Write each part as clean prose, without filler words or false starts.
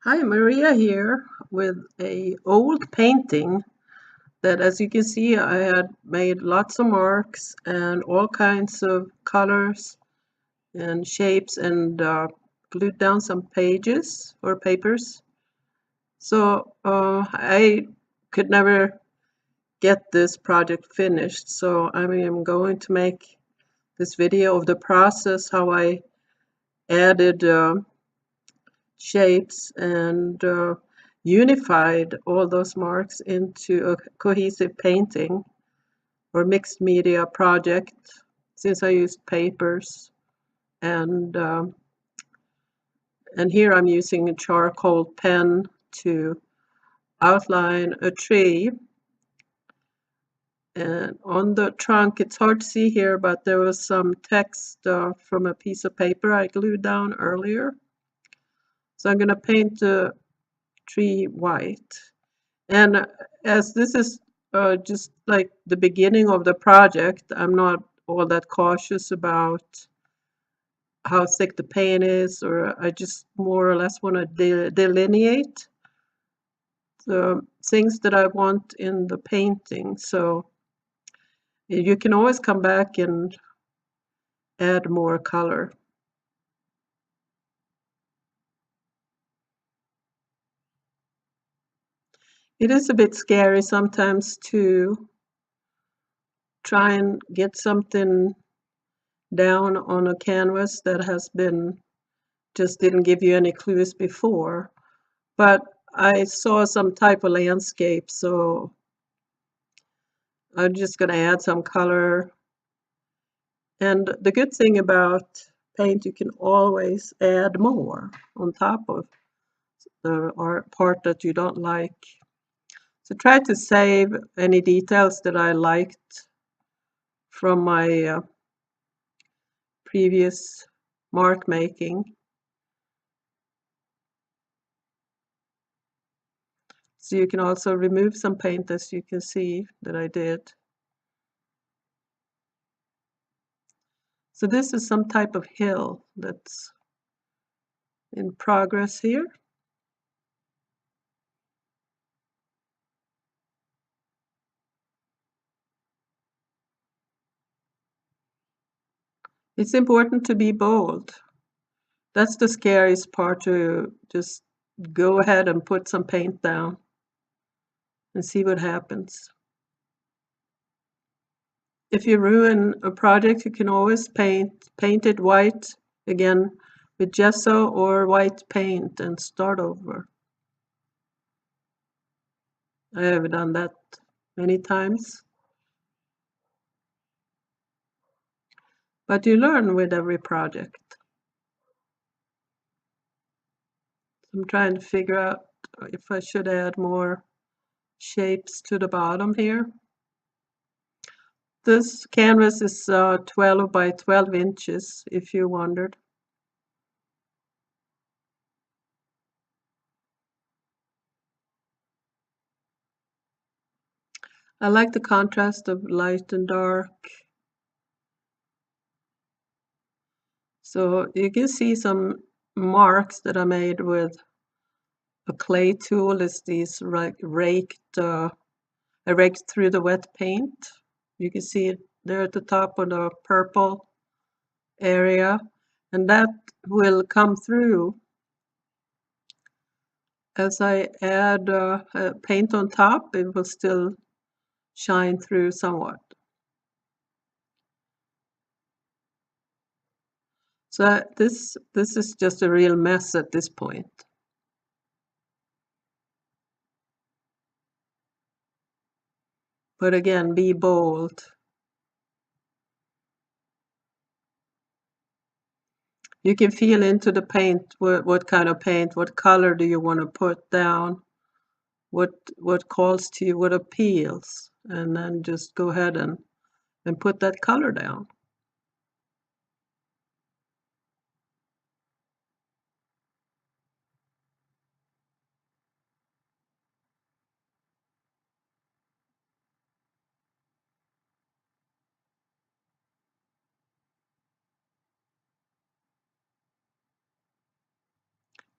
Hi, Maria here with a old painting that, as you can see, I had made lots of marks and all kinds of colors and shapes and glued down some pages or papers. So I could never get this project finished. So I am going to make this video of the process, how I added shapes and unified all those marks into a cohesive painting or mixed media project, since I used papers and here I'm using a charcoal pen to outline a tree. And on the trunk, it's hard to see here, but there was some text from a piece of paper I glued down earlier. So I'm going to paint the tree white. And as this is just like the beginning of the project, I'm not all that cautious about how thick the paint is, or I just more or less want to delineate the things that I want in the painting. So you can always come back and add more color. It is a bit scary sometimes to try and get something down on a canvas that has been just didn't give you any clues before. But I saw some type of landscape, so I'm just going to add some color. And the good thing about paint, you can always add more on top of the art part that you don't like. So try to save any details that I liked from my previous mark making. So you can also remove some paint, as you can see that I did. So this is some type of hill that's in progress here. It's important to be bold. That's the scariest part, to just go ahead and put some paint down and see what happens. If you ruin a project, you can always paint it white again with gesso or white paint and start over. I have done that many times. But you learn with every project. I'm trying to figure out if I should add more shapes to the bottom here. This canvas is 12 by 12 inches, if you wondered. I like the contrast of light and dark. So you can see some marks that I made with a clay tool. It's these I raked through the wet paint. You can see it there at the top of the purple area, and that will come through as I add paint on top. It will still shine through somewhat. So this is just a real mess at this point. But again, be bold. You can feel into the paint, what kind of paint, what color do you want to put down, what calls to you, what appeals, and then just go ahead and put that color down.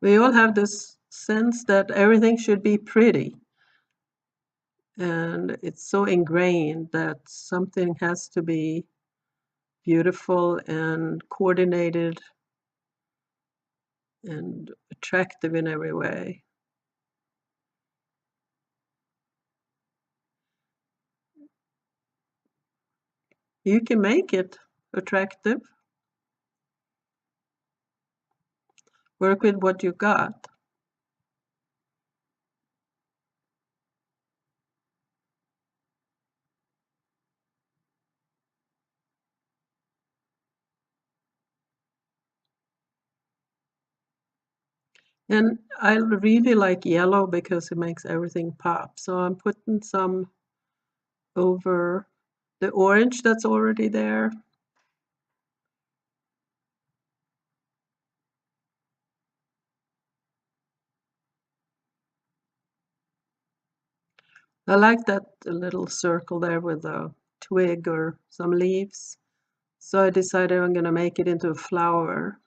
We all have this sense that everything should be pretty. And it's so ingrained that something has to be beautiful and coordinated and attractive in every way. You can make it attractive. Work with what you got. And I really like yellow because it makes everything pop. So I'm putting some over the orange that's already there. I like that little circle there with a twig or some leaves. So I decided I'm going to make it into a flower.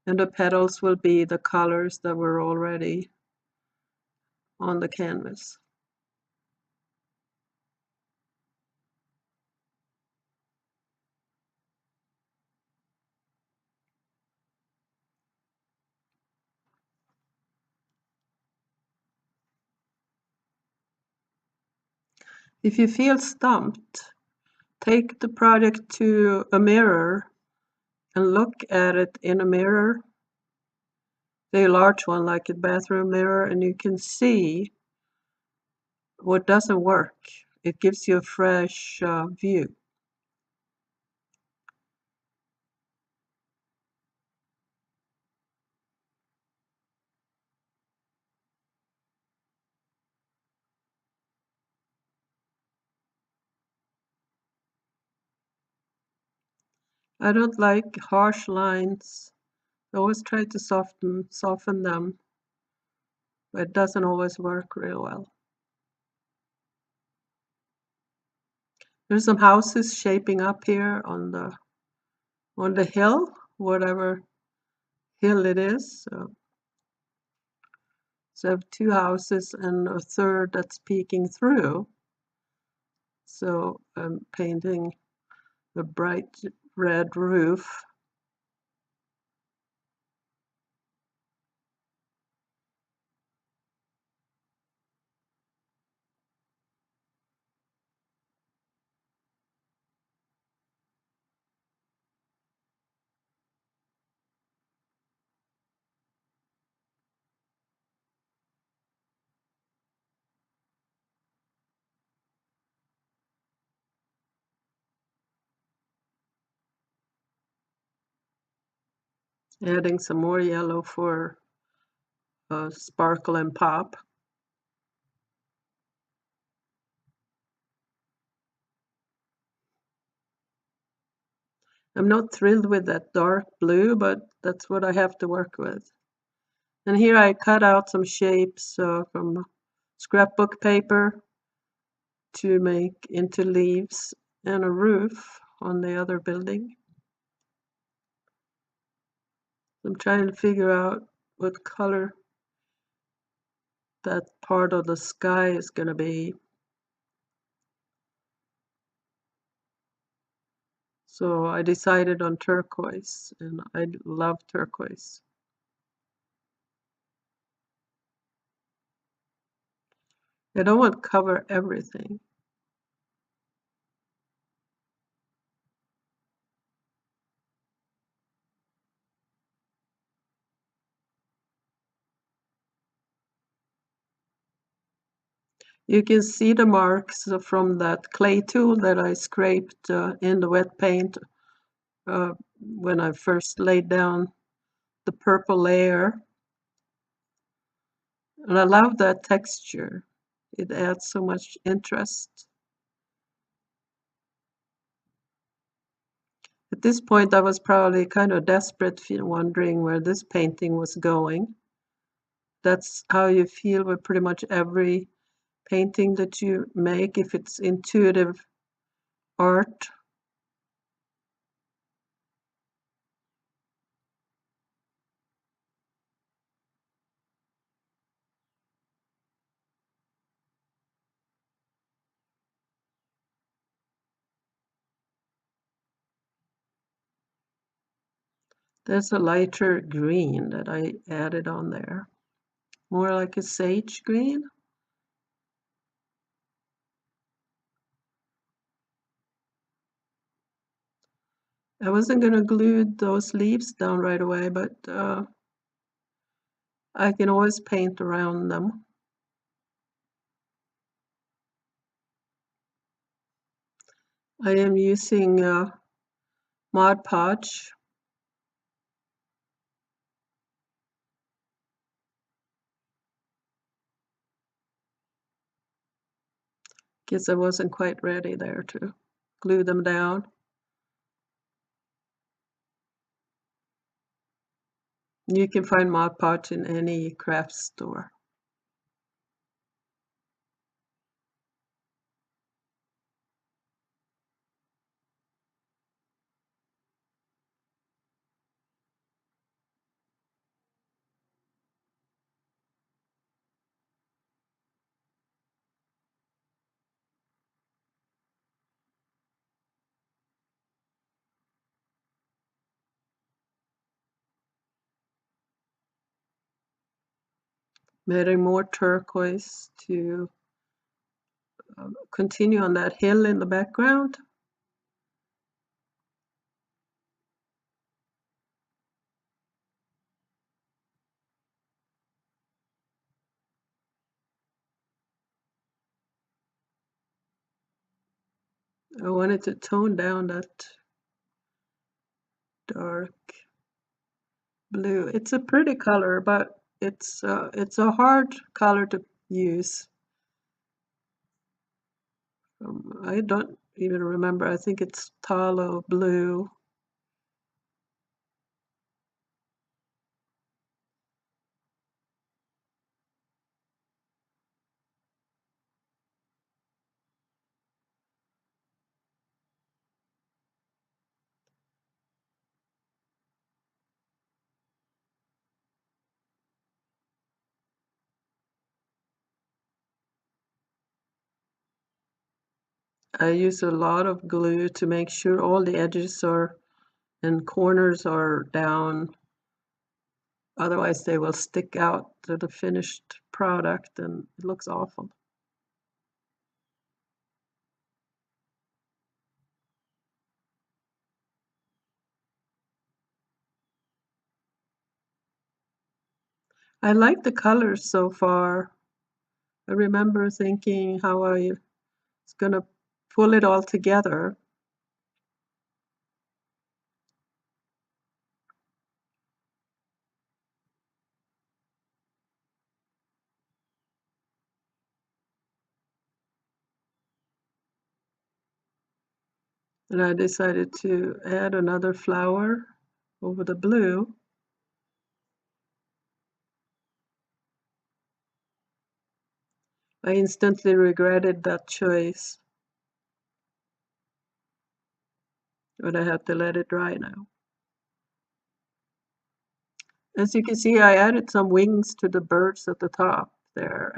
And the petals will be the colors that were already on the canvas. If you feel stumped, take the project to a mirror and look at it in a mirror, a large one like a bathroom mirror, and you can see what doesn't work. It gives you a fresh view. I don't like harsh lines. I always try to soften them, but it doesn't always work real well. There's some houses shaping up here on the hill, whatever hill it is. So I have two houses and a third that's peeking through. So I'm painting a bright red roof. Adding some more yellow for sparkle and pop. I'm not thrilled with that dark blue, but that's what I have to work with. And here I cut out some shapes from scrapbook paper to make into leaves and a roof on the other building. I'm trying to figure out what color that part of the sky is going to be. So I decided on turquoise, and I love turquoise. I don't want to cover everything. You can see the marks from that clay tool that I scraped in the wet paint when I first laid down the purple layer. And I love that texture. It adds so much interest. At this point, I was probably kind of desperate, wondering where this painting was going. That's how you feel with pretty much every painting that you make, if it's intuitive art. There's a lighter green that I added on there, more like a sage green. I wasn't going to glue those leaves down right away, but I can always paint around them. I am using Mod Podge. Guess I wasn't quite ready there to glue them down. You can find Mod Podge in any craft store. Adding more turquoise to continue on that hill in the background. I wanted to tone down that dark blue. It's a pretty color, but it's a hard color to use. I don't even remember. I think it's phthalo blue. I use a lot of glue to make sure all the edges are and corners are down. Otherwise they will stick out to the finished product and it looks awful. I like the colors so far. I remember thinking how I was gonna pull it all together. And I decided to add another flower over the blue. I instantly regretted that choice, but I have to let it dry now. As you can see, I added some wings to the birds at the top there,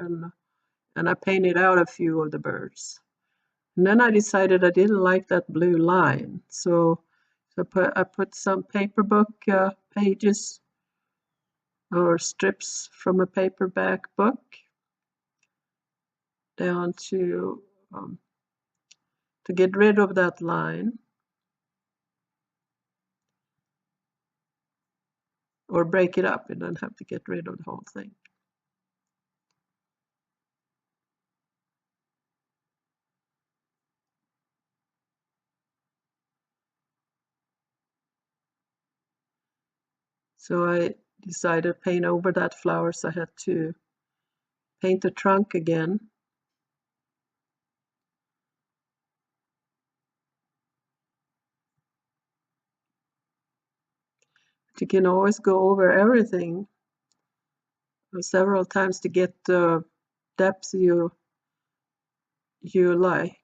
and I painted out a few of the birds. And then I decided I didn't like that blue line, so I put some paper book pages or strips from a paperback book down to get rid of that line, or break it up. You don't have to get rid of the whole thing. So I decided to paint over that flower, so I had to paint the trunk again. But you can always go over everything several times to get the depth you like.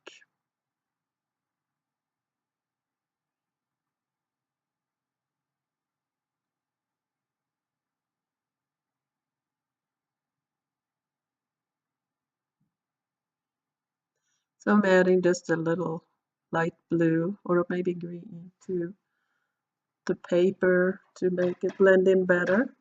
So I'm adding just a little light blue or maybe green too. the paper to make it blend in better.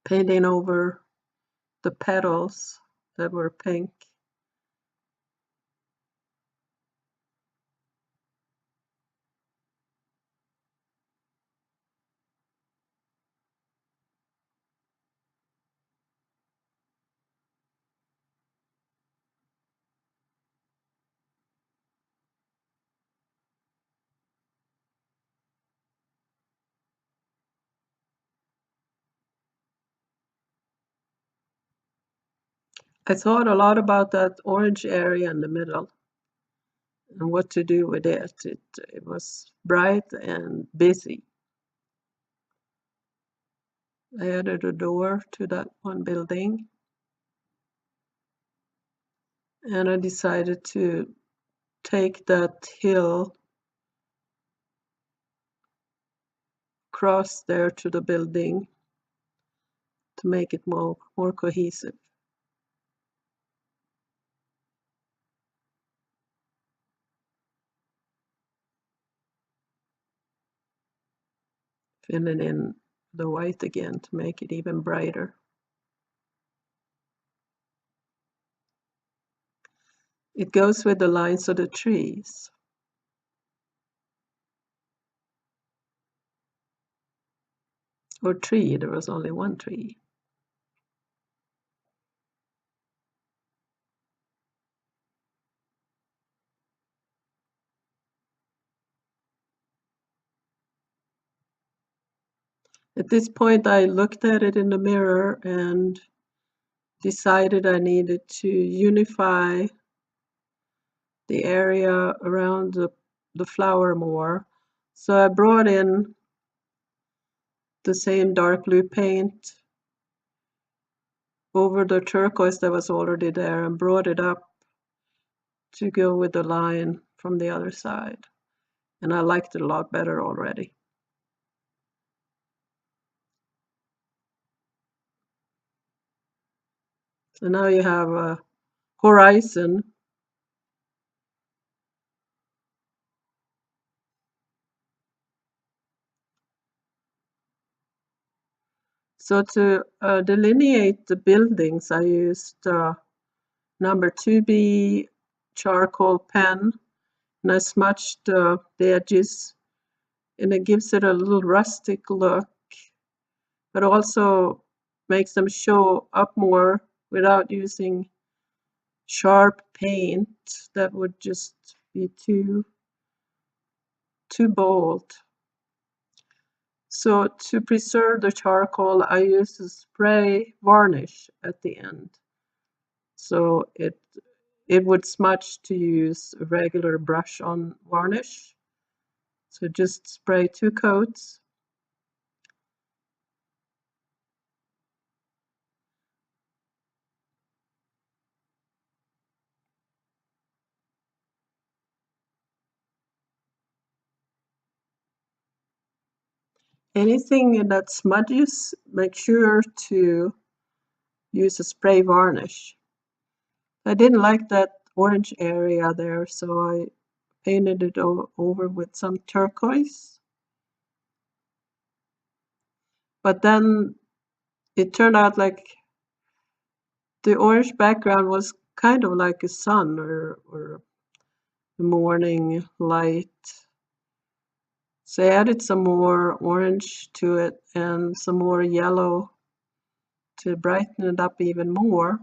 Painting over the petals that were pink. I thought a lot about that orange area in the middle and what to do with it. It was bright and busy. I added a door to that one building, and I decided to take that hill across there to the building to make it more cohesive. Filling in the white again to make it even brighter. It goes with the lines of the trees. Or tree, there was only one tree. At this point, I looked at it in the mirror and decided I needed to unify the area around the flower more. So I brought in the same dark blue paint over the turquoise that was already there and brought it up to go with the line from the other side. And I liked it a lot better already. So now you have a horizon. So to delineate the buildings, I used number 2B charcoal pen, and I smudged the edges, and it gives it a little rustic look, but also makes them show up more without using sharp paint that would just be too bold. So to preserve the charcoal, I use a spray varnish at the end. So it would smudge to use a regular brush on varnish. So just spray 2 coats. Anything that smudges, make sure to use a spray varnish. I didn't like that orange area there, so I painted it over with some turquoise. But then it turned out like the orange background was kind of like a sun or morning light. So I added some more orange to it and some more yellow to brighten it up even more.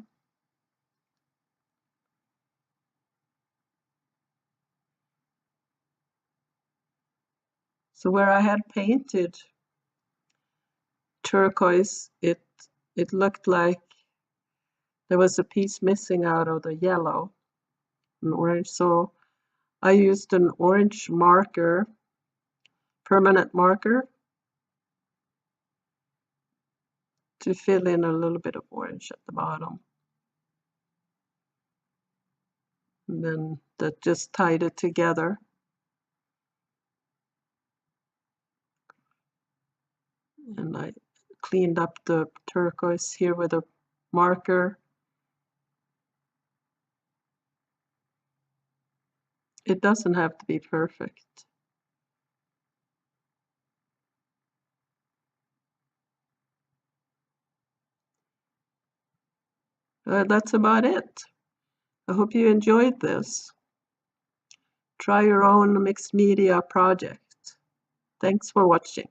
So where I had painted turquoise, it looked like there was a piece missing out of the yellow and orange. So I used an orange marker, permanent marker, to fill in a little bit of orange at the bottom. And then that just tied it together. And I cleaned up the turquoise here with a marker. It doesn't have to be perfect. That's about it. I hope you enjoyed this. Try your own mixed media project. Thanks for watching.